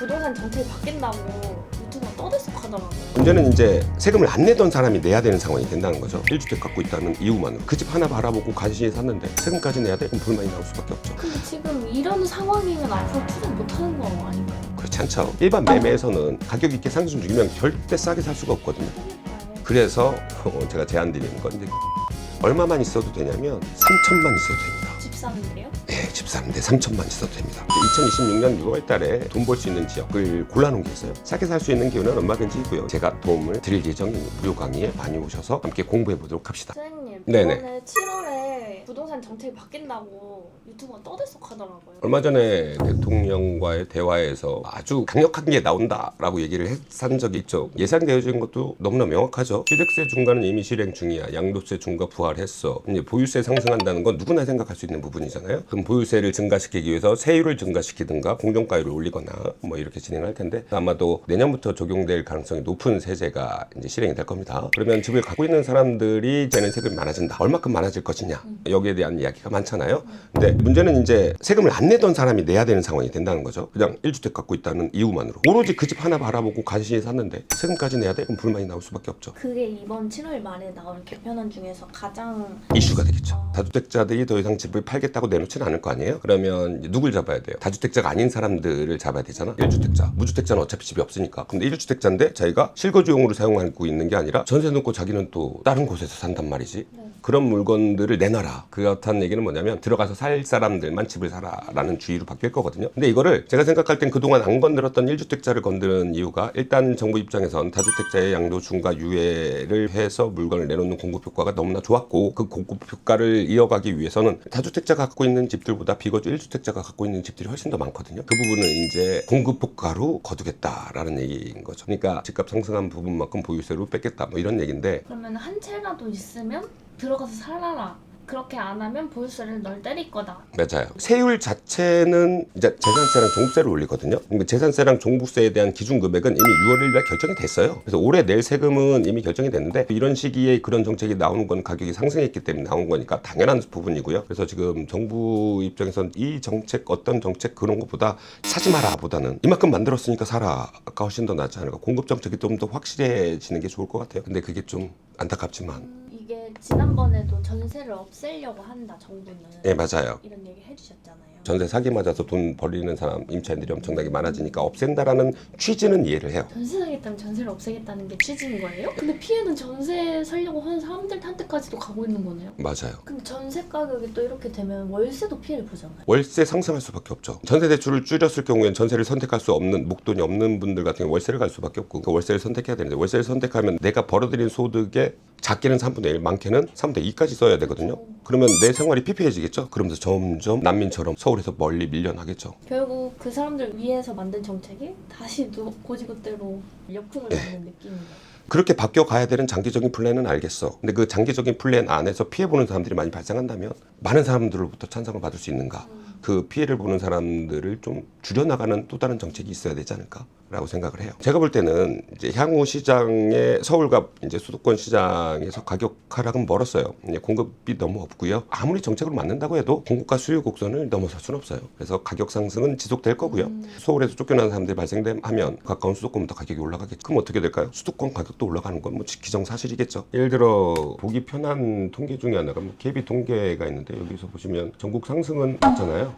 부동산 정책이 바뀐다고 유튜브가 떠들썩하더라고요. 문제는 이제 세금을 안 내던 사람이 내야 되는 상황이 된다는 거죠. 1주택 갖고 있다는 이유만으로. 그 집 하나 바라보고 간신히 샀는데 세금까지 내야 돼? 그럼 불만이 나올 수밖에 없죠. 근데 지금 이런 상황이면 앞으로 투자 못하는 거 아닌가요? 그렇지 않죠. 일반 매매에서는 가격 있게 상승 중이면 절대 싸게 살 수가 없거든요. 그러니까요. 그래서 제가 제안 드리는 건 이제 얼마만 있어도 되냐면 3천만 있어도 됩니다. 집 사는데요? 네, 집 사는데 3천만 있어도 됩니다. 2026년 6월 달에 돈 벌 수 있는 지역을 골라놓은 게 있어요. 싸게 살 수 있는 기회는 얼마든지 있고요. 제가 도움을 드릴 예정이니 무료 강의에 많이 오셔서 함께 공부해 보도록 합시다. 선생님, 네네. 이번에 7월에 부동산 정책이 바뀐다고 유튜브가 떠들썩하더라고요. 얼마 전에 대통령과의 대화에서 아주 강력한 게 나온다라고 얘기를 한 적이 있죠. 예상되어진 것도 너무나 명확하죠. 취득세 중과는 이미 실행 중이야. 양도세 중과 부활했어. 이제 보유세 상승한다는 건 누구나 생각할 수 있는 부분이잖아요. 그럼 보유세를 증가시키기 위해서 세율을 증가시키든가 공정가율을 올리거나 뭐 이렇게 진행할 텐데 아마도 내년부터 적용될 가능성이 높은 세제가 이제 실행이 될 겁니다. 그러면 집을 갖고 있는 사람들이 내는 세금이 많아진다. 얼마큼 많아질 것이냐. 여기에 대한 이야기가 많잖아요. 근데 문제는 이제 세금을 안 내던 사람이 내야 되는 상황이 된다는 거죠. 그냥 1주택 갖고 있다는 이유만으로. 오로지 그 집 하나 바라보고 간신히 샀는데 세금까지 내야 돼? 그럼 불만이 나올 수밖에 없죠. 그게 이번 7월 말에 나올 개편안 중에서 가장 이슈가 되겠죠. 다주택자들이 더 이상 집을 팔겠다고 내놓지는 않을 거 아니에요? 그러면 이제 누굴 잡아야 돼요? 다주택자가 아닌 사람들을 잡아야 되잖아. 1주택자. 무주택자는 어차피 집이 없으니까. 근데 1주택자인데 자기가 실거주용으로 사용하고 있는 게 아니라 전세 놓고 자기는 또 다른 곳에서 산단 말이지. 그런 물건들을 내놔라. 그렇다는 얘기는 뭐냐면 들어가서 살 사람들만 집을 사라라는 주의로 바뀔 거거든요. 근데 이거를 제가 생각할 땐 그동안 안 건드렸던 1주택자를 건드는 이유가 일단 정부 입장에선 다주택자의 양도 중과 유예를 해서 물건을 내놓는 공급 효과가 너무나 좋았고 그 공급 효과를 이어가기 위해서는 다주택자가 갖고 있는 집들보다 비거주 1주택자가 갖고 있는 집들이 훨씬 더 많거든요. 그 부분을 이제 공급 효과로 거두겠다라는 얘기인 거죠. 그러니까 집값 상승한 부분만큼 보유세로 뺏겠다 뭐 이런 얘기인데 그러면 한 채라도 있으면 들어가서 살아라. 그렇게 안 하면 보유세를 널 때릴 거다. 맞아요. 세율 자체는 이제 재산세랑 종부세를 올리거든요. 그러니까 재산세랑 종부세에 대한 기준 금액은 이미 6월 1일에 결정이 됐어요. 그래서 올해 낼 세금은 이미 결정이 됐는데 이런 시기에 그런 정책이 나오는 건 가격이 상승했기 때문에 나온 거니까 당연한 부분이고요. 그래서 지금 정부 입장에선 이 정책 어떤 정책 그런 것보다 사지 마라 보다는 이만큼 만들었으니까 사라가 훨씬 더 낫지 않을까. 공급 정책이 좀 더 확실해지는 게 좋을 것 같아요. 근데 그게 좀 안타깝지만 이게 지난번에도 전세를 없애려고 한다 정부는. 네, 맞아요. 이런 얘기 해주셨잖아요. 전세 사기 맞아서 돈 버리는 사람 임차인들이 엄청나게 많아지니까 없앤다라는 취지는 이해를 해요. 전세 사겠다면 전세를 없애겠다는 게 취지인 거예요? 근데 피해는 전세 살려고 하는 사람들한테까지도 가고 있는 거네요? 맞아요. 근데 전세 가격이 또 이렇게 되면 월세도 피해를 보잖아요. 월세 상승할 수밖에 없죠. 전세 대출을 줄였을 경우엔 전세를 선택할 수 없는 목돈이 없는 분들 같은 경우 월세를 갈 수밖에 없고 그 월세를 선택해야 되는데 월세를 선택하면 내가 벌어들인 소득의 작게는 3분의 1, 많게는 3분의 2까지 써야 되거든요. 그러면 내 생활이 피폐해지겠죠. 그러면서 점점 난민처럼 서울에서 멀리 밀려나겠죠. 결국 그 사람들 위해서 만든 정책이 다시 고지고대로 역풍을 맞는 느낌이에요. 그렇게 바뀌어 가야 되는 장기적인 플랜은 알겠어. 근데 그 장기적인 플랜 안에서 피해보는 사람들이 많이 발생한다면 많은 사람들로부터 찬성을 받을 수 있는가. 그 피해를 보는 사람들을 좀 줄여나가는 또 다른 정책이 있어야 되지 않을까라고 생각을 해요. 제가 볼 때는 이제 향후 시장의 서울과 이제 수도권 시장에서 가격 하락은 멀었어요. 이제 공급이 너무 없고요. 아무리 정책으로 맞는다고 해도 공급과 수요 곡선을 넘어설 수는 없어요. 그래서 가격 상승은 지속될 거고요. 서울에서 쫓겨나는 사람들이 발생하면 가까운 수도권부터 가격이 올라가겠죠. 그럼 어떻게 될까요? 수도권 가격도 올라가는 건 뭐 기정사실이겠죠. 예를 들어 보기 편한 통계 중에 하나가 뭐 KB 통계가 있는데 여기서 보시면 전국 상승은 맞잖아요.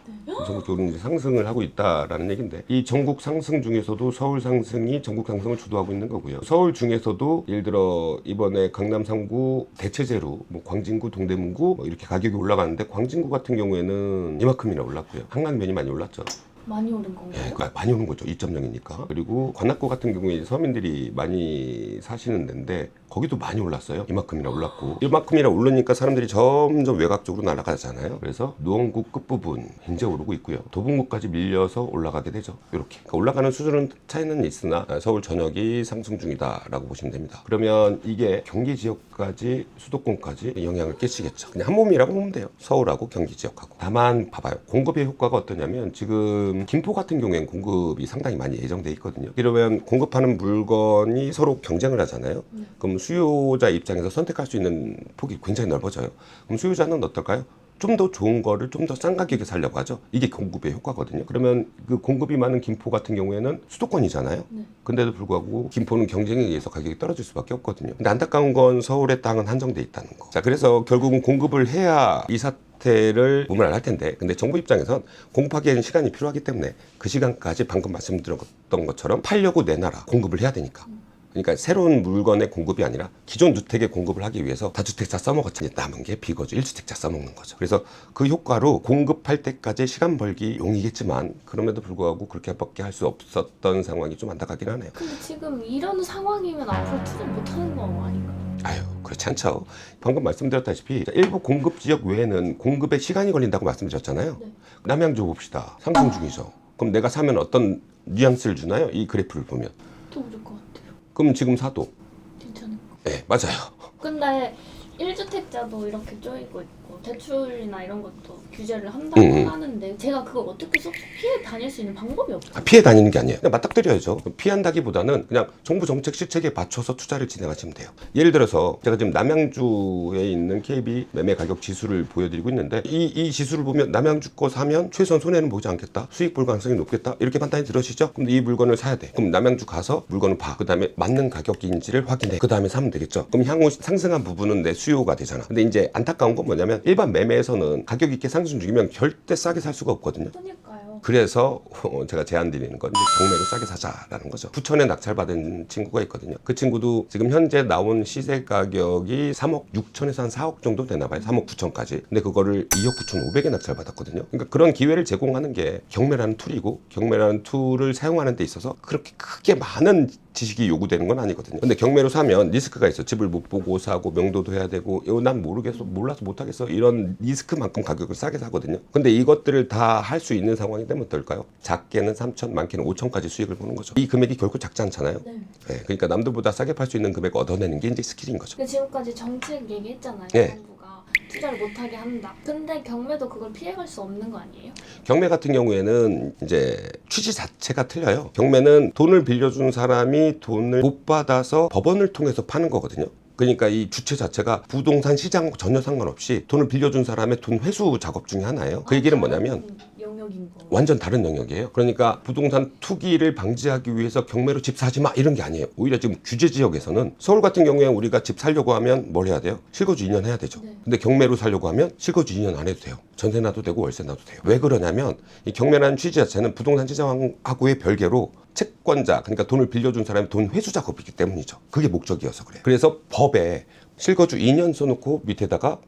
전국적으로 이제 상승을 하고 있다라는 얘기인데 이 전국 상승 중에서도 서울 상승이 전국 상승을 주도하고 있는 거고요. 서울 중에서도 예를 들어 이번에 강남 3구 대체제로 뭐 광진구, 동대문구 뭐 이렇게 가격이 올라가는데 광진구 같은 경우에는 이만큼이나 올랐고요. 한강변이 많이 올랐죠. 많이 오른 건가요? 예, 많이 오는 거죠. 2.0이니까. 그리고 관악구 같은 경우에 서민들이 많이 사시는 데인데 거기도 많이 올랐어요. 이만큼이나 올랐고 이만큼이나 오르니까 사람들이 점점 외곽 쪽으로 날아가잖아요. 그래서 노원구 끝부분 이제 오르고 있고요. 도봉구까지 밀려서 올라가게 되죠. 이렇게 그러니까 올라가는 수준은 차이는 있으나 서울 전역이 상승 중이다라고 보시면 됩니다. 그러면 이게 경기 지역까지 수도권까지 영향을 끼치겠죠. 그냥 한 몸이라고 보면 돼요. 서울하고 경기 지역하고. 다만 봐봐요. 공급의 효과가 어떠냐면 지금 김포 같은 경우에는 공급이 상당히 많이 예정돼 있거든요. 이러면 공급하는 물건이 서로 경쟁을 하잖아요. 그럼 수요자 입장에서 선택할 수 있는 폭이 굉장히 넓어져요. 그럼 수요자는 어떨까요? 좀 더 좋은 거를 좀 더 싼 가격에 살려고 하죠. 이게 공급의 효과거든요. 그러면 그 공급이 많은 김포 같은 경우에는 수도권이잖아요. 네. 근데도 불구하고 김포는 경쟁에 의해서 가격이 떨어질 수밖에 없거든요. 근데 안타까운 건 서울의 땅은 한정돼 있다는 거. 자, 그래서 결국은 공급을 해야 이 사태를 무마할 텐데, 근데 정부 입장에선 공급하기에는 시간이 필요하기 때문에 그 시간까지 방금 말씀드렸던 것처럼 팔려고 내놔라. 공급을 해야 되니까. 그러니까 새로운 물건의 공급이 아니라 기존 주택의 공급을 하기 위해서 다주택자 써먹었지, 이제 남은 게 비거주 1주택자 써먹는 거죠. 그래서 그 효과로 공급할 때까지 시간 벌기 용이겠지만 그럼에도 불구하고 그렇게밖에 할 수 없었던 상황이 좀 안타깝긴 하네요. 근데 지금 이런 상황이면 앞으로 투자 못하는 거 아닌가요? 아유, 그렇지 않죠. 방금 말씀드렸다시피 일부 공급 지역 외에는 공급에 시간이 걸린다고 말씀드렸잖아요. 네. 남양주 봅시다. 상승 중이죠. 그럼 내가 사면 어떤 뉘앙스를 주나요? 이 그래프를 보면. 또 오를 것 같아요. 그럼 지금 사도. 괜찮을 것 네, 맞아요. 근데 1주택자도 이렇게 쪼이고 있고 대출이나 이런 것도 규제를 한다고 하는데 제가 그걸 어떻게 쏙 피해 다닐 수 있는 방법이 없어요. 피해 다니는 게 아니에요. 그냥 맞닥뜨려야죠. 피한다기보다는 그냥 정부 정책 실책에 맞춰서 투자를 진행하시면 돼요. 예를 들어서 제가 지금 남양주에 있는 KB 매매 가격 지수를 보여드리고 있는데 이 지수를 보면 남양주 거 사면 최소한 손해는 보지 않겠다. 수익 볼 가능성이 높겠다. 이렇게 판단이 들으시죠? 근데 이 물건을 사야 돼. 그럼 남양주 가서 물건을 봐. 그 다음에 맞는 가격인지를 확인해. 그 다음에 사면 되겠죠. 그럼 향후 상승한 부분은 내 수요가 되잖아. 근데 이제 안타까운 건 뭐냐면 일반 매매에서는 가격이 이렇게 상승 중이면 절대 싸게 살 수가 없거든요. 그러니까요. 그래서 제가 제안 드리는 건 이제 경매로 싸게 사자라는 거죠. 부천에 낙찰받은 친구가 있거든요. 그 친구도 지금 현재 나온 시세 가격이 3억 6천에서 한 4억 정도 되나 봐요. 3억 9천까지. 근데 그거를 2억 9천 5백에 낙찰받았거든요. 그러니까 그런 기회를 제공하는 게 경매라는 툴이고, 경매라는 툴을 사용하는 데 있어서 그렇게 크게 많은 지식이 요구되는 건 아니거든요. 근데 경매로 사면 리스크가 있어. 집을 못 보고 사고 명도도 해야 되고, 이거 난 모르겠어, 몰라서 못하겠어, 이런 리스크만큼 가격을 싸게 사거든요. 근데 이것들을 다 할 수 있는 상황이 되면 어떨까요? 작게는 3천, 많게는 5천까지 수익을 보는 거죠. 이 금액이 결코 작지 않잖아요. 네. 네, 그러니까 남들보다 싸게 팔 수 있는 금액을 얻어내는 게 이제 스킬인 거죠. 근데 지금까지 정책 얘기했잖아요. 네. 정부가 투자를 못하게 한다. 근데 경매도 그걸 피해갈 수 없는 거 아니에요? 경매 같은 경우에는 이제 취지 자체가 틀려요. 경매는 돈을 빌려준 사람이 돈을 못 받아서 법원을 통해서 파는 거거든요. 그러니까 이 주체 자체가 부동산 시장 전혀 상관없이 돈을 빌려준 사람의 돈 회수 작업 중에 하나예요. 그 얘기는 뭐냐면 영역인 거. 완전 다른 영역이에요. 그러니까 부동산 투기를 방지하기 위해서 경매로 집 사지 마 이런 게 아니에요. 오히려 지금 규제 지역에서는 서울 같은 경우에 우리가 집 살려고 하면 뭘 해야 돼요? 실거주 2년 해야 되죠. 네. 근데 경매로 살려고 하면 실거주 2년 안 해도 돼요. 전세 나도 되고 월세 나도 돼요. 왜 그러냐면 이 경매라는 취지 자체는 부동산 시장하고의 별개로 채권자, 그러니까 돈을 빌려준 사람의 돈 회수 작업이기 때문이죠. 그게 목적이어서 그래요. 그래서 법에 실거주 2년 써놓고 밑에다가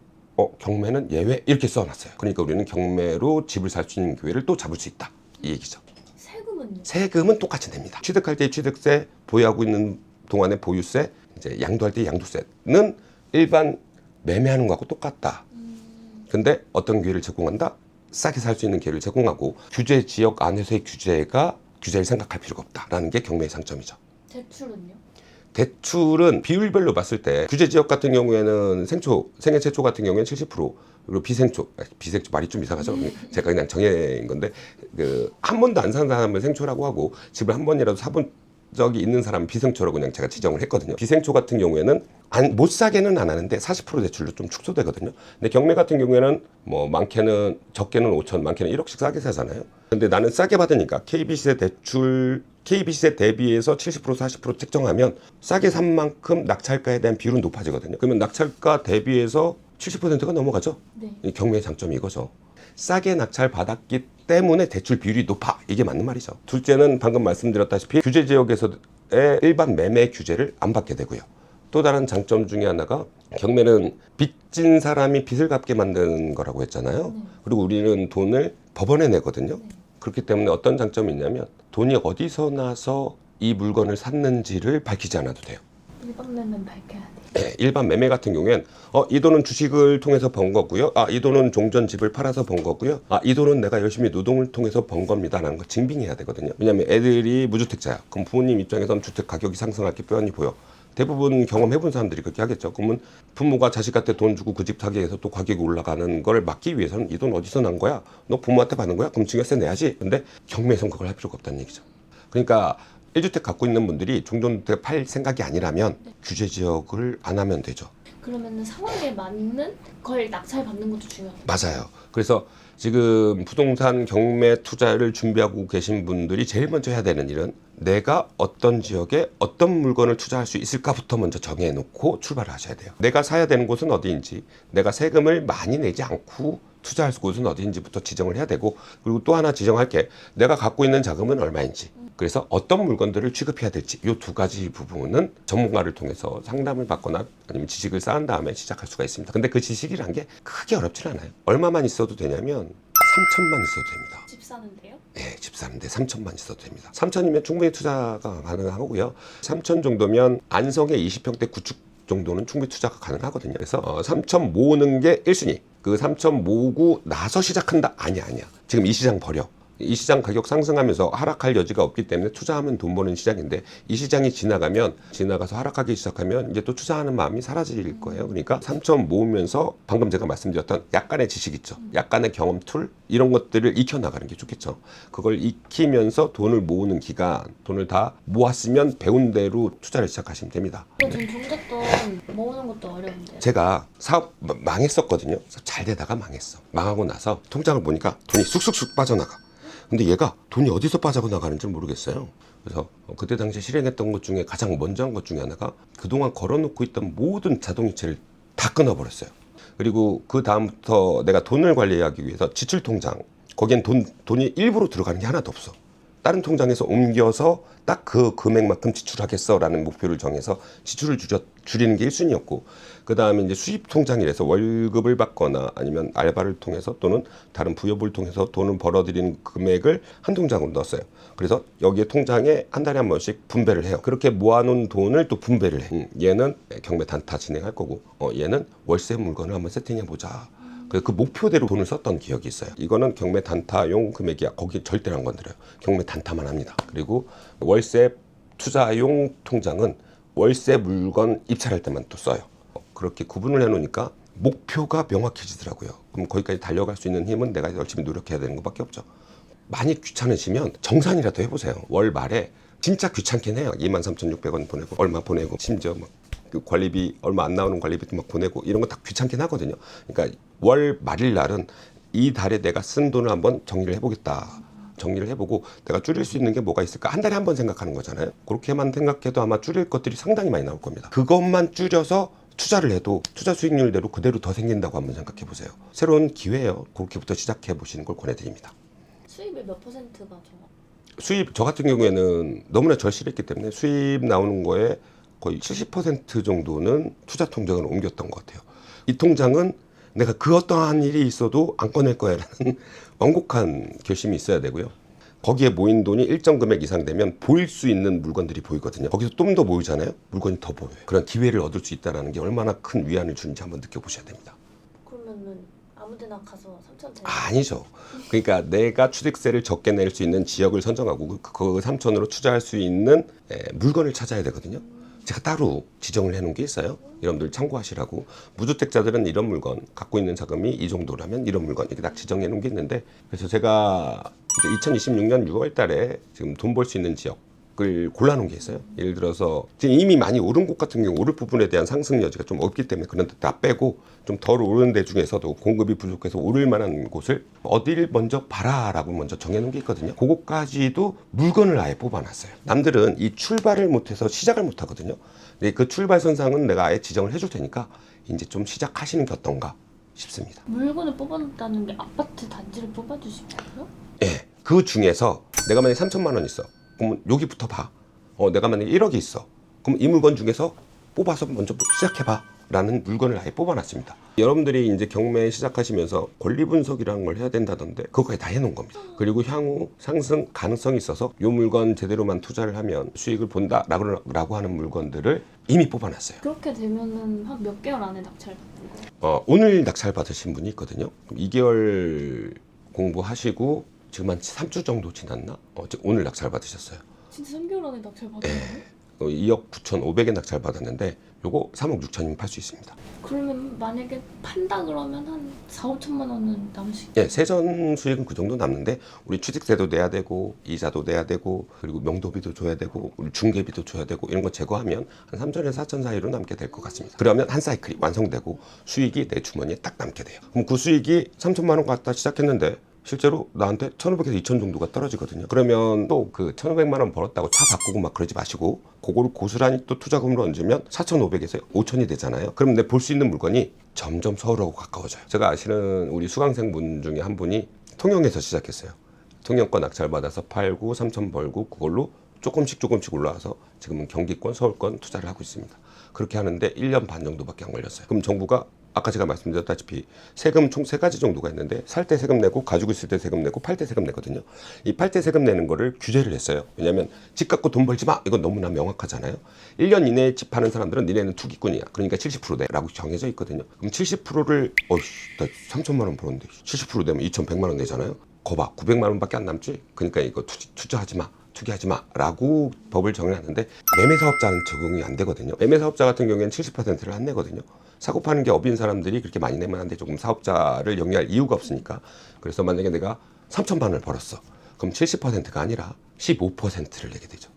경매는 예외 이렇게 써놨어요. 그러니까 우리는 경매로 집을 살 수 있는 기회를 또 잡을 수 있다, 이 얘기죠. 세금은요? 세금은 똑같이 냅니다. 취득할 때 취득세, 보유하고 있는 동안의 보유세, 이제 양도할 때 양도세는 일반 매매하는 거하고 똑같다. 근데 어떤 기회를 제공한다? 싸게 살 수 있는 기회를 제공하고, 규제 지역 안에서의 규제를 생각할 필요가 없다라는 게 경매의 장점이죠. 대출은요? 대출은 비율별로 봤을 때 규제 지역 같은 경우에는 생애 최초 같은 경우에는 70%, 그리고 비생초 말이 좀 이상하죠. 제가 그냥 정해인 건데, 한 번도 안 산 사람을 생초라고 하고, 집을 한 번이라도 사본 적이 있는 사람은 비생초라고 그냥 제가 지정을 했거든요. 비생초 같은 경우에는 못 사게는 안 하는데 40% 대출로 좀 축소되거든요. 근데 경매 같은 경우에는 뭐 많게는, 적게는 5천, 많게는 1억씩 싸게 사잖아요. 근데 나는 싸게 받으니까 KB시세 대비해서 70% 40% 책정하면 싸게 산 만큼 낙찰가에 대한 비율은 높아지거든요. 그러면 낙찰가 대비해서 70%가 넘어가죠. 네. 이 경매의 장점이 이거죠. 싸게 낙찰 받았기 때문에 대출 비율이 높아, 이게 맞는 말이죠. 둘째는 방금 말씀드렸다시피 규제 지역에서의 일반 매매 규제를 안 받게 되고요. 또 다른 장점 중에 하나가, 경매는 빚진 사람이 빚을 갚게 만드는 거라고 했잖아요. 그리고 우리는 돈을 법원에 내거든요. 그렇기 때문에 어떤 장점이 있냐면, 돈이 어디서 나서 이 물건을 샀는지를 밝히지 않아도 돼요. 일반 매매는 밝혀야 돼. 네, 일반 매매 같은 경우엔 이 돈은 주식을 통해서 번 거고요. 이 돈은 종전 집을 팔아서 번 거고요. 이 돈은 내가 열심히 노동을 통해서 번 겁니다 라는 걸 증빙해야 되거든요. 왜냐하면 애들이 무주택자야. 그럼 부모님 입장에서는 주택 가격이 상승할 게 뻔히 보여. 대부분 경험해본 사람들이 그렇게 하겠죠. 그러면 부모가 자식한테 돈 주고 그 집 사게 해서 또 가격이 올라가는 걸 막기 위해서는 이 돈 어디서 난 거야? 너 부모한테 받은 거야? 그럼 증여세 내야지. 근데 경매에선 그걸 할 필요가 없다는 얘기죠. 그러니까 1주택 갖고 있는 분들이 종전주택 팔 생각이 아니라면 규제 지역을 안 하면 되죠. 그러면은 상황에 맞는 걸 낙찰 받는 것도 중요해요. 맞아요. 그래서 지금 부동산 경매 투자를 준비하고 계신 분들이 제일 먼저 해야 되는 일은 내가 어떤 지역에 어떤 물건을 투자할 수 있을까부터 먼저 정해놓고 출발을 하셔야 돼요. 내가 사야 되는 곳은 어디인지, 내가 세금을 많이 내지 않고 투자할 곳은 어디인지부터 지정을 해야 되고, 그리고 또 하나 지정할 게 내가 갖고 있는 자금은 얼마인지, 그래서 어떤 물건들을 취급해야 될지, 이 두 가지 부분은 전문가를 통해서 상담을 받거나 아니면 지식을 쌓은 다음에 시작할 수가 있습니다. 근데 그 지식이란 게 크게 어렵진 않아요. 얼마만 있어도 되냐면 3천만 있어도 됩니다. 집 사는데요? 네, 집 사는데 3천만 있어도 됩니다. 3천이면 충분히 투자가 가능하고요. 3천 정도면 안성의 20평대 구축 정도는 충분히 투자가 가능하거든요. 그래서 3천 모으는 게 1순위. 그 3천 모으고 나서 시작한다? 아니야. 지금 이 시장 버려. 이 시장 가격 상승하면서 하락할 여지가 없기 때문에 투자하면 돈 버는 시장인데, 이 시장이 지나가서 하락하기 시작하면 이제 또 투자하는 마음이 사라질 거예요. 그러니까 3천 모으면서 방금 제가 말씀드렸던 약간의 지식 있죠. 약간의 경험 툴 이런 것들을 익혀나가는 게 좋겠죠. 그걸 익히면서 돈을 모으는 기간, 돈을 다 모았으면 배운 대로 투자를 시작하시면 됩니다. 전 종잣돈 모으는 것도 어려운데. 제가 사업 망했었거든요. 잘 되다가 망했어. 망하고 나서 통장을 보니까 돈이 쑥쑥쑥 빠져나가. 근데 얘가 돈이 어디서 빠져나가는지 모르겠어요. 그래서 그때 당시에 실행했던 것 중에 가장 먼저 한 것 중에 하나가 그동안 걸어놓고 있던 모든 자동이체를 다 끊어버렸어요. 그리고 그 다음부터 내가 돈을 관리하기 위해서 지출 통장, 거기엔 돈이 일부러 들어가는 게 하나도 없어. 다른 통장에서 옮겨서 딱 그 금액만큼 지출하겠어라는 목표를 정해서 지출을 줄이는 게 1순위였고, 그 다음에 이제 수입 통장이라서 월급을 받거나 아니면 알바를 통해서 또는 다른 부업을 통해서 돈을 벌어들이는 금액을 한 통장으로 넣었어요. 그래서 여기에 통장에 한 달에 한 번씩 분배를 해요. 그렇게 모아놓은 돈을 또 분배를 해. 얘는 경매 단타 진행할 거고, 얘는 월세 물건을 한번 세팅해보자. 그 목표대로 돈을 썼던 기억이 있어요. 이거는 경매 단타용 금액이야. 거기 절대로 안 건드려요. 경매 단타만 합니다. 그리고 월세 투자용 통장은 월세 물건 입찰할 때만 또 써요. 그렇게 구분을 해놓으니까 목표가 명확해지더라고요. 그럼 거기까지 달려갈 수 있는 힘은 내가 열심히 노력해야 되는 것밖에 없죠. 많이 귀찮으시면 정산이라도 해보세요. 월 말에 진짜 귀찮긴 해요. 23,600원 보내고 얼마 보내고 심지어 막 그 관리비 얼마 안 나오는 관리비도 막 보내고 이런 거 다 귀찮긴 하거든요. 그러니까 월 말일 날은 이 달에 내가 쓴 돈을 한번 정리를 해보겠다. 정리를 해보고 내가 줄일 수 있는 게 뭐가 있을까? 한 달에 한 번 생각하는 거잖아요. 그렇게만 생각해도 아마 줄일 것들이 상당히 많이 나올 겁니다. 그것만 줄여서 투자를 해도 투자 수익률대로 그대로 더 생긴다고 한번 생각해 보세요. 새로운 기회예요. 그렇게부터 시작해 보시는 걸 권해드립니다. 수입의 몇 퍼센트가 정확? 수입 저 같은 경우에는 너무나 절실했기 때문에 수입 나오는 거에 거의 70% 정도는 투자 통장으로 옮겼던 것 같아요. 이 통장은 내가 그 어떠한 일이 있어도 안 꺼낼 거야라는 완곡한 결심이 있어야 되고요. 거기에 모인 돈이 일정 금액 이상 되면 보일 수 있는 물건들이 보이거든요. 거기서 좀 더 모이잖아요. 물건이 더 보여요. 그런 기회를 얻을 수 있다는 게 얼마나 큰 위안을 주는지 한번 느껴보셔야 됩니다. 그러면은 아무데나 가서 3천 대. 아니죠. 그러니까 내가 취득세를 적게 낼 수 있는 지역을 선정하고 그 3천으로 투자할 수 있는 물건을 찾아야 되거든요. 제가 따로 지정을 해놓은 게 있어요. 여러분들 참고하시라고. 무주택자들은 이런 물건, 갖고 있는 자금이 이 정도라면 이런 물건 이렇게 딱 지정해놓은 게 있는데, 그래서 제가 이제 2026년 6월 달에 지금 돈 벌 수 있는 지역을 골라놓은 게 있어요. 예를 들어서 지금 이미 많이 오른 곳 같은 경우 오를 부분에 대한 상승 여지가 좀 없기 때문에 그런 데 다 빼고 좀 덜 오른 데 중에서도 공급이 부족해서 오를 만한 곳을 어디를 먼저 봐라라고 먼저 정해놓은 게 있거든요. 그것까지도 물건을 아예 뽑아놨어요. 남들은 이 출발을 못해서 시작을 못하거든요. 근데 그 출발선상은 내가 아예 지정을 해줄 테니까 이제 좀 시작하시는 게 어떤가 싶습니다. 물건을 뽑아놓다는 게 아파트 단지를 뽑아주신 거예요? 예, 그 중에서 내가 만약에 3천만 원 있어. 그러면 여기부터 봐. 내가 만약에 1억이 있어. 그럼 이 물건 중에서 뽑아서 먼저 시작해봐. 라는 물건을 아예 뽑아놨습니다. 여러분들이 이제 경매 시작하시면서 권리 분석이라는 걸 해야 된다던데 그거까지 다 해놓은 겁니다. 그리고 향후 상승 가능성이 있어서 이 물건 제대로만 투자를 하면 수익을 본다라고 하는 물건들을 이미 뽑아놨어요. 그렇게 되면은 한 몇 개월 안에 낙찰 받는 거예요? 오늘 낙찰 받으신 분이 있거든요. 2개월 공부하시고 지금 한 3주 정도 지났나? 오늘 낙찰 받으셨어요. 진짜 3개월 안에 낙찰 받은 거예요? 2억 9,500에 낙찰받았는데 요거 3억 6천이면 팔 수 있습니다. 그러면 만약에 판다 그러면 한 4, 5천만 원은 남으시겠죠? 예, 세전 수익은 그 정도 남는데 우리 취득세도 내야 되고 이자도 내야 되고 그리고 명도비도 줘야 되고 우리 중개비도 줘야 되고 이런 거 제거하면 한 3천에서 4천 사이로 남게 될 것 같습니다. 그러면 한 사이클이 완성되고 수익이 내 주머니에 딱 남게 돼요. 그럼 그 수익이 3천만 원 갖다 시작했는데 실제로 나한테 1,500에서 2천 정도가 떨어지거든요. 그러면 또 그 1,500만 원 벌었다고 차 바꾸고 막 그러지 마시고 그거를 고스란히 또 투자금으로 얹으면 4,500에서 5천이 되잖아요. 그럼 내 볼 수 있는 물건이 점점 서울하고 가까워져요. 제가 아시는 우리 수강생분 중에 한 분이 통영에서 시작했어요. 통영권 낙찰 받아서 팔고 3천 벌고 그걸로 조금씩 올라와서 지금은 경기권, 서울권 투자를 하고 있습니다. 그렇게 하는데 1년 반 정도밖에 안 걸렸어요. 그럼 정부가 아까 제가 말씀드렸다시피 세금 총 3가지 정도가 있는데 살 때 세금 내고 가지고 있을 때 세금 내고 팔 때 세금 내거든요. 이 팔 때 세금 내는 거를 규제를 했어요. 왜냐하면 집 갖고 돈 벌지 마. 이건 너무나 명확하잖아요. 1년 이내에 집 파는 사람들은 니네는 투기꾼이야. 그러니까 70% 내라고 정해져 있거든요. 그럼 70%를 나 3천만 원 벌었는데 70% 되면 2,100만 원 내잖아요. 거봐 900만 원밖에 안 남지. 그러니까 이거 투자하지 마. 투기하지 마 라고 법을 정해놨는데 매매사업자는 적용이 안 되거든요. 매매사업자 같은 경우에는 70%를 안 내거든요. 사고 파는 게 업인 사람들이 그렇게 많이 내면 안 돼. 조금 사업자를 영위할 이유가 없으니까. 그래서 만약에 내가 3천만 원을 벌었어. 그럼 70%가 아니라 15%를 내게 되죠.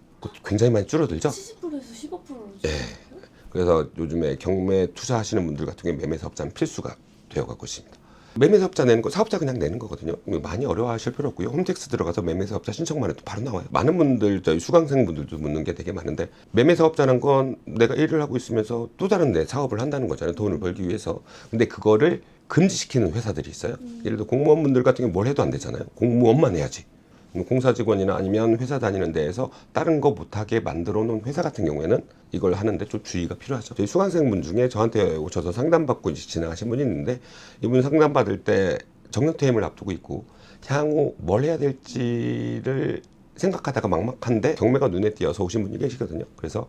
굉장히 많이 줄어들죠. 70%에서 15%로. 예. 그래서 요즘에 경매 투자하시는 분들 같은 경우에 매매사업자는 필수가 되어가고 있습니다. 매매사업자 내는 거 사업자 그냥 내는 거거든요. 많이 어려워하실 필요 없고요. 홈택스 들어가서 매매사업자 신청만 해도 바로 나와요. 많은 분들 저희 수강생분들도 묻는 게 되게 많은데 매매사업자는 건 내가 일을 하고 있으면서 또 다른 데 사업을 한다는 거잖아요. 돈을 벌기 위해서. 근데 그거를 금지시키는 회사들이 있어요. 예를 들어 공무원분들 같은 경우 뭘 해도 안 되잖아요. 공무원만 해야지. 공사 직원이나 아니면 회사 다니는 데에서 다른 거 못하게 만들어 놓은 회사 같은 경우에는 이걸 하는데 좀 주의가 필요하죠. 저희 수강생분 중에 저한테 오셔서 상담받고 진행하신 분이 있는데 이분 상담받을 때 정년퇴임을 앞두고 있고 향후 뭘 해야 될지를 생각하다가 막막한데 경매가 눈에 띄어서 오신 분이 계시거든요. 그래서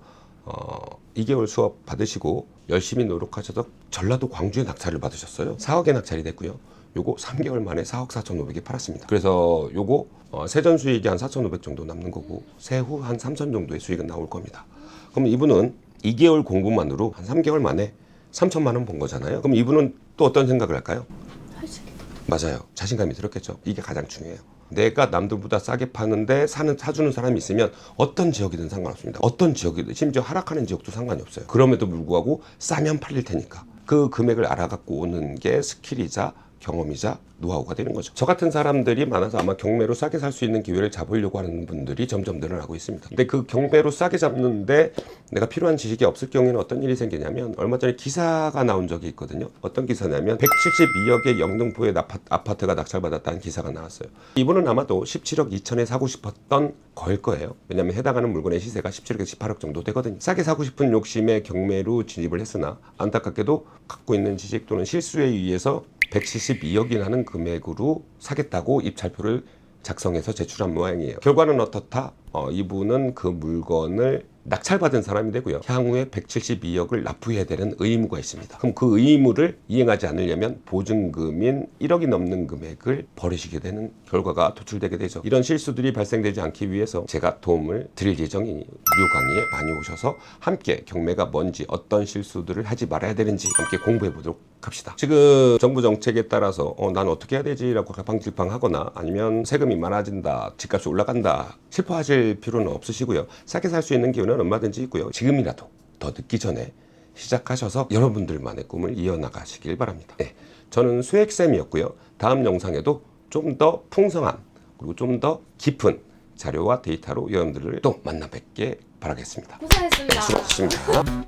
2개월 수업 받으시고 열심히 노력하셔서 전라도 광주에 낙찰을 받으셨어요. 4억에 낙찰이 됐고요. 요거 3개월 만에 4억 4,500에 팔았습니다. 그래서 요거 세전 수익이 한 4,500 정도 남는 거고 세후 한 3천 정도의 수익은 나올 겁니다. 그럼 이분은 2개월 공부만으로 한 3개월 만에 3천만 원 번 거잖아요. 그럼 이분은 또 어떤 생각을 할까요? 할 수 있겠다. 맞아요. 자신감이 들었겠죠. 이게 가장 중요해요. 내가 남들보다 싸게 파는데 사주는 사람이 있으면 어떤 지역이든 상관없습니다. 어떤 지역이든 심지어 하락하는 지역도 상관이 없어요. 그럼에도 불구하고 싸면 팔릴 테니까 그 금액을 알아갖고 오는 게 스킬이자 경험이자 노하우가 되는 거죠. 저 같은 사람들이 많아서 아마 경매로 싸게 살 수 있는 기회를 잡으려고 하는 분들이 점점 늘어나고 있습니다. 근데 그 경매로 싸게 잡는데 내가 필요한 지식이 없을 경우에는 어떤 일이 생기냐면 얼마 전에 기사가 나온 적이 있거든요. 어떤 기사냐면 172억의 영등포에 아파트가 낙찰받았다는 기사가 나왔어요. 이분은 아마도 17억 2천에 사고 싶었던 거일 거예요. 왜냐하면 해당하는 물건의 시세가 17억에서 18억 정도 되거든요. 싸게 사고 싶은 욕심에 경매로 진입을 했으나 안타깝게도 갖고 있는 지식 또는 실수에 의해서 172억이 나는 금액으로 사겠다고 입찰표를 작성해서 제출한 모양이에요. 결과는 어떻다? 이분은 그 물건을 낙찰받은 사람이 되고요. 향후에 172억을 납부해야 되는 의무가 있습니다. 그럼 그 의무를 이행하지 않으려면 보증금인 1억이 넘는 금액을 버리시게 되는 결과가 도출되게 되죠. 이런 실수들이 발생되지 않기 위해서 제가 도움을 드릴 예정이니 무료 강의에 많이 오셔서 함께 경매가 뭔지 어떤 실수들을 하지 말아야 되는지 함께 공부해 보도록 합시다. 지금 정부 정책에 따라서 난 어떻게 해야 되지라고 갈팡질팡하거나 아니면 세금이 많아진다, 집값이 올라간다 슬퍼하실 필요는 없으시고요. 싸게 살 수 있는 기회는 얼마든지 있고요. 지금이라도 더 늦기 전에 시작하셔서 여러분들만의 꿈을 이어나가시길 바랍니다. 네, 저는 수액쌤이었고요. 다음 영상에도 좀 더 풍성한 그리고 좀 더 깊은 자료와 데이터로 여러분들을 또 만나 뵙게 바라겠습니다. 고생했습니다. 수고하셨습니다.